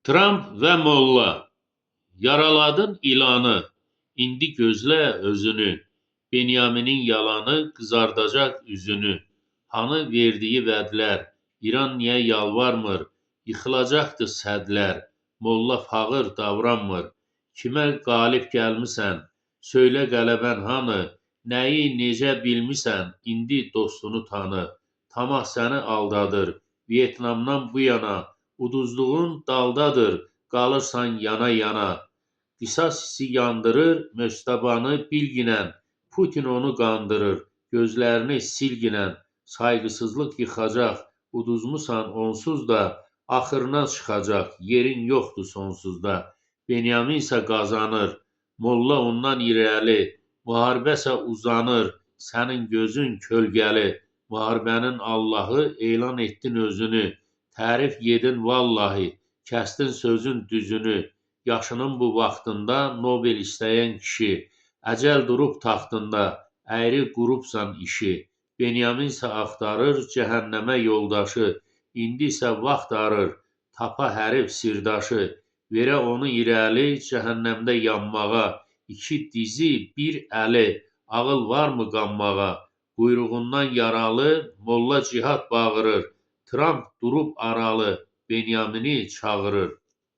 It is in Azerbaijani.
Tramp və Molla, yaraladın ilanı, indi gözlə özünü. Benyaminin yalanı qızardacaq üzünü. Hanı verdiyi vədlər, İran niyə yalvarmır, yıxılacaqdı sədlər. Molla fağır davranmır, kimə qalib gəlmisən, söylə qələbən hanı, nəyi necə bilmisən, indi dostunu tanı. Tamah səni aldadır, Vyetnamdan bu yana, uduzluğun daldadır, qalırsan yana-yana. Qisas hissi yandırır Möstabanı bilginən, Putin onu qandırır, gözlərini silginən, sayğısızlıq yıxacaq, uduzmusan onsuz da, axırına çıxacaq, yerin yoxdur sonsuzda. Benyamin isə qazanır, Molla ondan irəli, müharibəsə uzanır, sənin gözün kölgəli, müharibənin Allahı elan etdin özünü, tərif yedin vallahi, kəsdin sözün düzünü, yaşının bu vaxtında Nobel istəyən kişi, əcəl durub taxtında, əyri qurubsan işi. Benyamin isə axtarır cəhənnəmə yoldaşı, indi isə vaxt arır, tapa hərif sirdaşı, verə onu irəli cəhənnəmdə yanmağa, iki dizi, bir əli, ağıl varmı qanmağa, quyruğundan yaralı, Molla cihad bağırır, Tramp durub aralı, Benyamini çağırır.